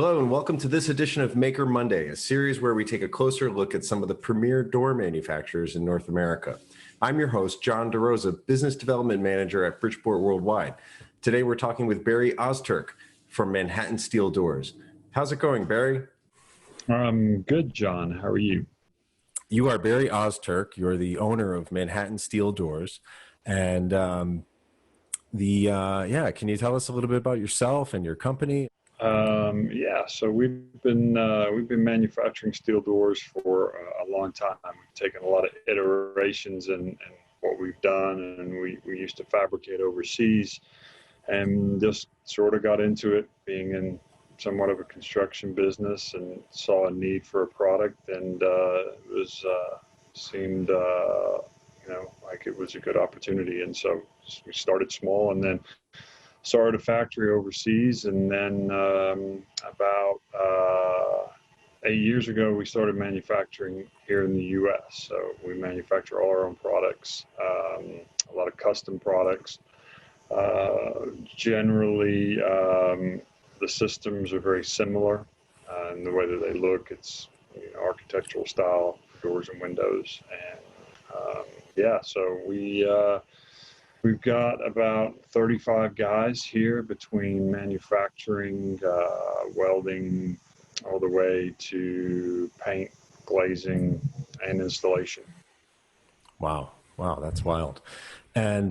Hello, and welcome to this edition of Maker Monday, a series where we take a closer look at some of the premier door manufacturers in North America. I'm your host, John DeRosa, Business Development Manager at Bridgeport Worldwide. Today, we're talking with Barry Ozturk from Manhattan Steel Doors. How's it going, Barry? Good, John. How are you? You are Barry Ozturk. You're the owner of Manhattan Steel Doors. And can you tell us a little bit about yourself and your company? So we've been manufacturing steel doors for a long time. We've taken a lot of iterations in what we've done, and we used to fabricate overseas, and just sort of got into it, being in somewhat of a construction business, and saw a need for a product, and it seemed like it was a good opportunity, and so we started small, and then started a factory overseas, and then about 8 years ago, we started manufacturing here in the U.S. So we manufacture all our own products, a lot of custom products. Generally, the systems are very similar in the way that they look. It's architectural style doors and windows, and we've got about 35 guys here between manufacturing, welding, all the way to paint, glazing, and installation. Wow, that's wild. And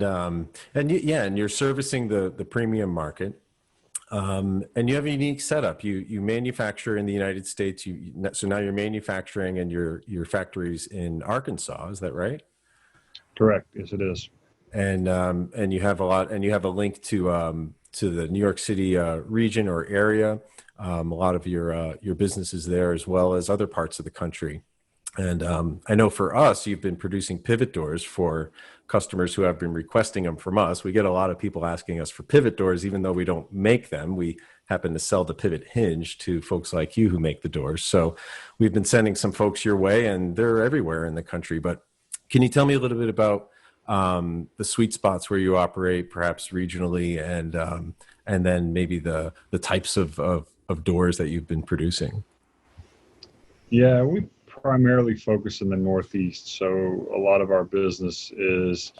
you're servicing the premium market. And you have a unique setup. You manufacture in the United States. So now you're manufacturing in your factories in Arkansas. Is that right? Correct. Yes, it is. And you have a link to the New York City region or area. A lot of your businesses there, as well as other parts of the country. And I know for us, you've been producing pivot doors for customers who have been requesting them from us. We get a lot of people asking us for pivot doors, even though we don't make them. We happen to sell the pivot hinge to folks like you who make the doors. So we've been sending some folks your way, and they're everywhere in the country. But can you tell me a little bit about the sweet spots where you operate, perhaps regionally, and then maybe the types of doors that you've been producing? Yeah, we primarily focus in the Northeast, so a lot of our business is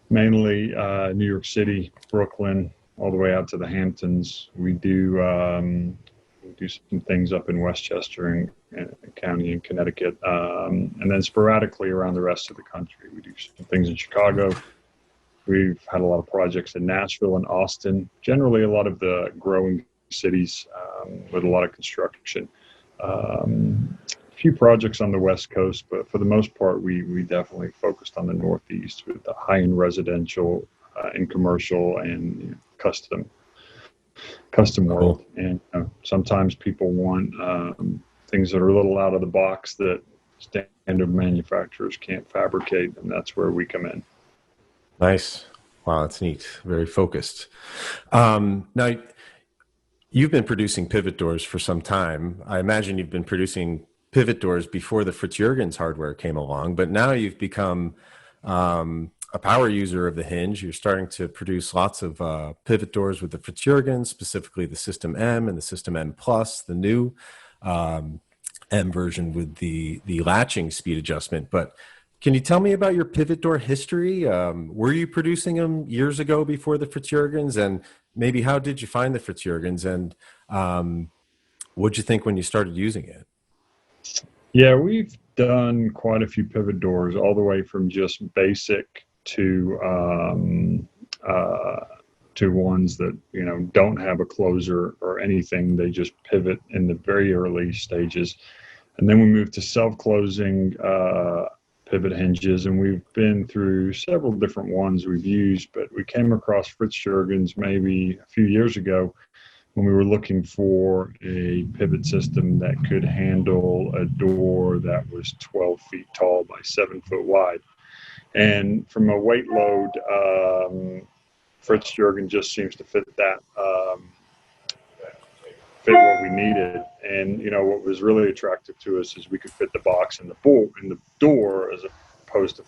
mainly New York City, Brooklyn, all the way out to the Hamptons. We do some things up in Westchester and County in Connecticut, and then sporadically around the rest of the country. We do some things in Chicago. We've had a lot of projects in Nashville and Austin, generally a lot of the growing cities with a lot of construction. A few projects on the West Coast, but for the most part, we definitely focused on the Northeast with the high-end residential and commercial and custom world. And sometimes people want things that are a little out of the box that standard manufacturers can't fabricate, and that's where we come in. Nice. Wow, that's neat. Very focused. Now, you've been producing pivot doors for some time. I imagine you've been producing pivot doors before the FritsJurgens hardware came along, but now you've become a power user of the hinge. You're starting to produce lots of pivot doors with the FritsJurgens, specifically the System M and the System M Plus, the new M version with the latching speed adjustment. But can you tell me about your pivot door history? Were you producing them years ago before the FritsJurgens? And maybe how did you find the FritsJurgens? And what'd you think when you started using it? Yeah, we've done quite a few pivot doors, all the way from just basic to ones that don't have a closer or anything. They just pivot in the very early stages, and then we moved to self-closing pivot hinges, and we've been through several different ones we've used. But we came across FritsJurgens maybe a few years ago when we were looking for a pivot system that could handle a door that was 12 feet tall by 7 foot wide. And from a weight load, FritsJurgen just seems to fit that, fit what we needed. And, what was really attractive to us is we could fit the box in the door as opposed to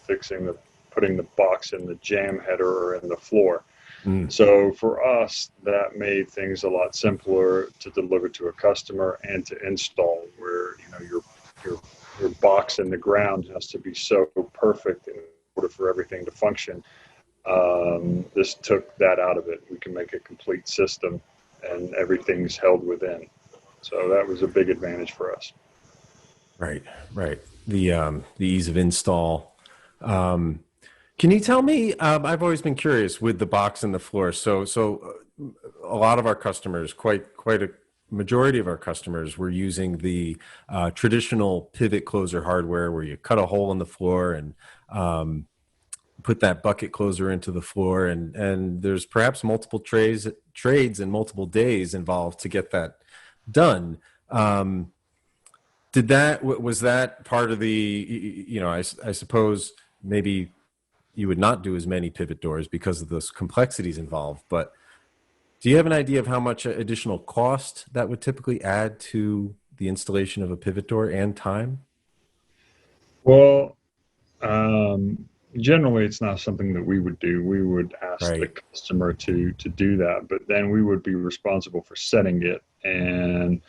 putting the box in the jam header or in the floor. Mm. So for us, that made things a lot simpler to deliver to a customer and to install, where your box in the ground has to be so perfect in order for everything to function. This took that out of it. We can make a complete system, and everything's held within. So that was a big advantage for us. Right, right. The ease of install. Can you tell me? I've always been curious with the box and the floor. A lot of our customers, quite a majority of our customers, were using the traditional pivot closer hardware, where you cut a hole in the floor and put that bucket closer into the floor, and there's perhaps multiple trades and multiple days involved to get that done. Um, was that part of the, I suppose maybe you would not do as many pivot doors because of those complexities involved, but do you have an idea of how much additional cost that would typically add to the installation of a pivot door and time? Well, generally, it's not something that we would do. We would ask the Right. customer to do that, but then we would be responsible for setting it. And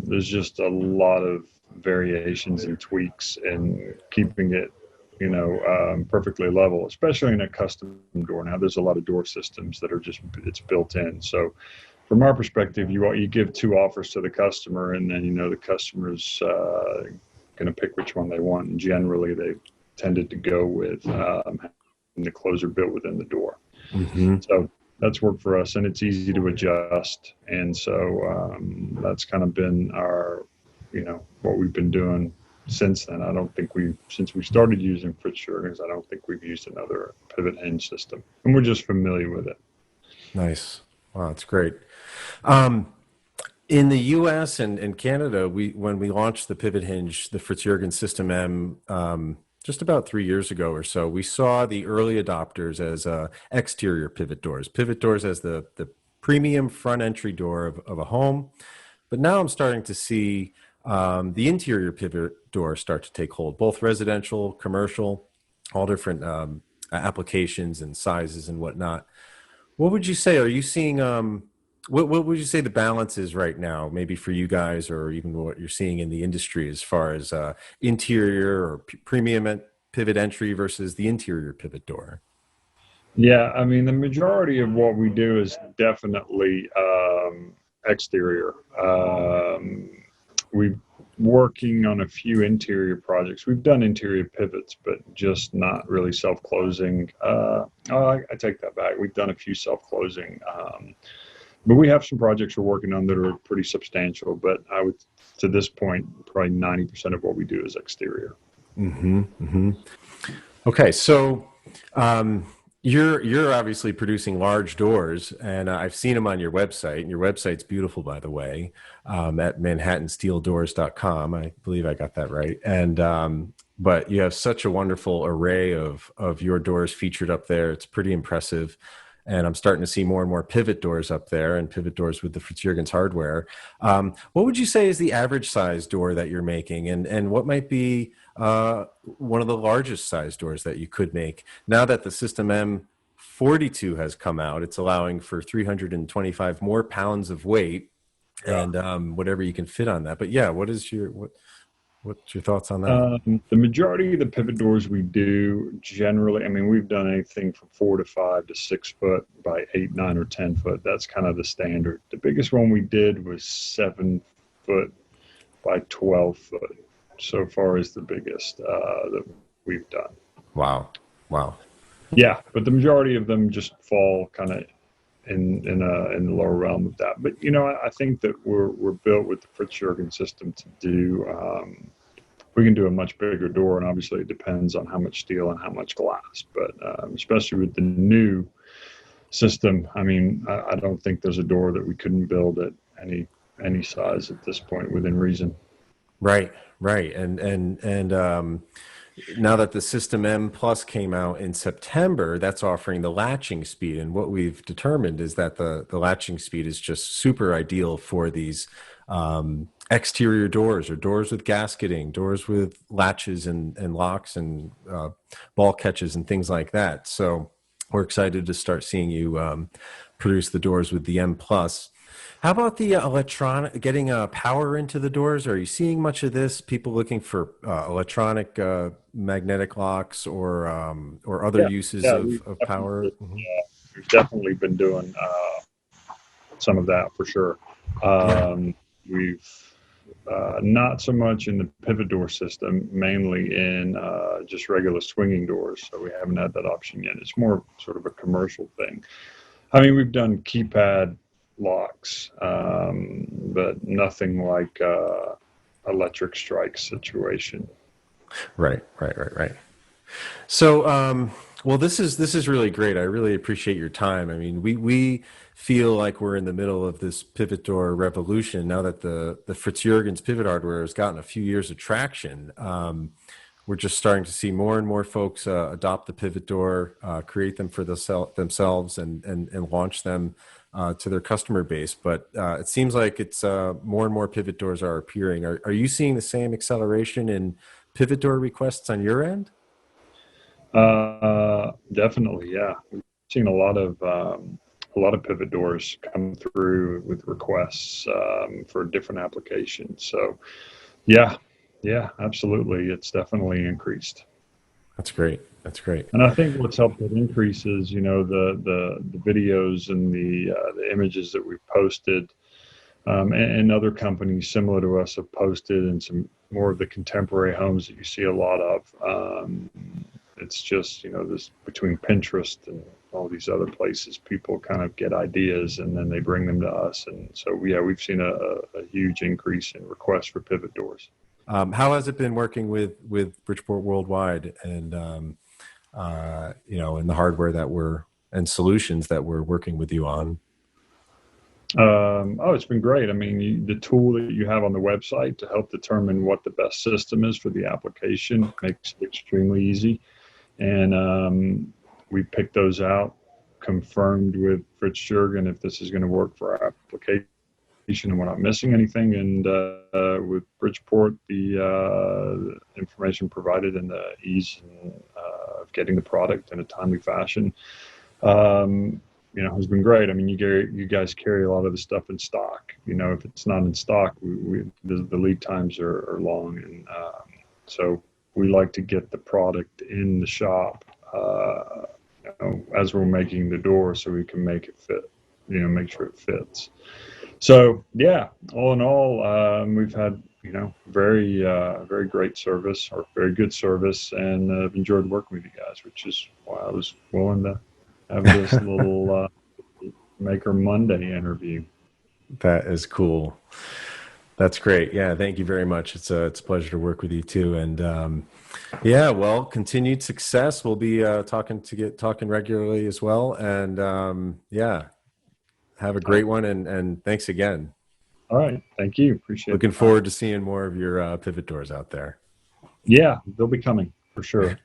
there's just a lot of variations and tweaks and keeping it, perfectly level, especially in a custom door. Now, there's a lot of door systems that are just it's built in. So, from our perspective, you give two offers to the customer, and then the customer's going to pick which one they want. And generally, they tended to go with the closer built within the door. Hmm. So that's worked for us, and it's easy to adjust. And so that's kind of been what we've been doing since then. I don't think since we started using FritsJurgens, I don't think we've used another pivot hinge system, and we're just familiar with it. Nice. Wow, that's great. Um, in the U.S. and Canada, when we launched the Pivot Hinge, the FritsJurgens System M, just about 3 years ago or so, we saw the early adopters as exterior pivot doors as the premium front entry door of a home. But now I'm starting to see the interior pivot door start to take hold, both residential, commercial, all different applications and sizes and whatnot. What would you say? Are you seeing? What would you say the balance is right now, maybe for you guys, or even what you're seeing in the industry as far as interior or premium pivot entry versus the interior pivot door? Yeah, I mean, the majority of what we do is definitely exterior. We're working on a few interior projects. We've done interior pivots, but just not really self-closing. I take that back. We've done a few self-closing, but we have some projects we're working on that are pretty substantial. But to this point, probably 90% of what we do is exterior. Hmm. Hmm. Okay, so you're obviously producing large doors, and I've seen them on your website. And your website's beautiful, by the way, at manhattansteeldoors.com. I believe I got that right. And but you have such a wonderful array of your doors featured up there. It's pretty impressive. And I'm starting to see more and more pivot doors up there, and pivot doors with the FritsJurgens hardware. What would you say is the average size door that you're making, and what might be one of the largest size doors that you could make? Now that the System M42 has come out, it's allowing for 325 more pounds of weight, Yeah. and whatever you can fit on that. But yeah, what's your thoughts on that? The majority of the pivot doors we do generally, I mean, we've done anything from 4 to 5 to 6 foot by 8, 9, or 10 foot. That's kind of the standard. The biggest one we did was 7 foot by 12 foot. So far is the biggest that we've done. Wow, wow. Yeah, but the majority of them just fall kind of in the lower realm of that. But I think that we're built with the FritsJurgens system to do. We can do a much bigger door, and obviously it depends on how much steel and how much glass. But especially with the new system, I mean, I don't think there's a door that we couldn't build at any size at this point within reason. Right, right. And now that the System M Plus came out in September, that's offering the latching speed. And what we've determined is that the latching speed is just super ideal for these exterior doors, or doors with gasketing, doors with latches and locks and ball catches and things like that. So we're excited to start seeing you produce the doors with the M Plus. How about the electronic, getting power into the doors? Are you seeing much of this? People looking for electronic magnetic locks or other Yeah, uses yeah, of power? Hmm. we've definitely been doing some of that for sure. Yeah, We've not so much in the pivot door system, mainly in just regular swinging doors. So we haven't had that option yet. It's more sort of a commercial thing. I mean, we've done keypad locks, but nothing like electric strike situation. right. So, well, this is really great. I really appreciate your time. I mean, we feel like we're in the middle of this pivot door revolution now that the FritsJurgens Pivot hardware has gotten a few years of traction. We're just starting to see more and more folks adopt the pivot door, create them for themselves, and launch them to their customer base. But it seems like it's more and more pivot doors are appearing. Are you seeing the same acceleration in pivot door requests on your end? Definitely, yeah. We've seen a lot of pivot doors come through with requests for different applications. So, yeah, yeah, absolutely, it's definitely increased. That's great. That's great. And I think what's helped it increase is, you know, the videos and the images that we've posted, and other companies similar to us have posted, and some more of the contemporary homes that you see a lot of. It's just, you know, this between Pinterest and all these other places, people kind of get ideas and then they bring them to us. And so, yeah, we've seen a huge increase in requests for pivot doors. How has it been working with Bridgeport Worldwide and and the hardware that we're and solutions that we're working with you on? Oh, it's been great. I mean, the tool that you have on the website to help determine what the best system is for the application makes it extremely easy. And we picked those out, confirmed with Fritz Jurgen if this is going to work for our application and we're not missing anything. And with Bridgeport, the information provided and the ease of getting the product in a timely fashion, you know, has been great. I mean, you guys carry a lot of the stuff in stock. You know, if it's not in stock, the lead times are long, and so we like to get the product in the shop, you know, as we're making the door, so we can make it fit. You know, make sure it fits. So yeah, all in all, we've had, you know, very great service, or very good service, and I've enjoyed working with you guys, which is why I was willing to have this little Maker Monday interview. That is cool. That's great. Yeah, thank you very much. It's a pleasure to work with you too. And yeah, well, continued success. We'll be talking regularly as well. And yeah, have a Uh, great one. And thanks again. all right, thank you. Appreciate the Looking time. forward to seeing more of your pivot doors out there. Yeah, they'll be coming for sure.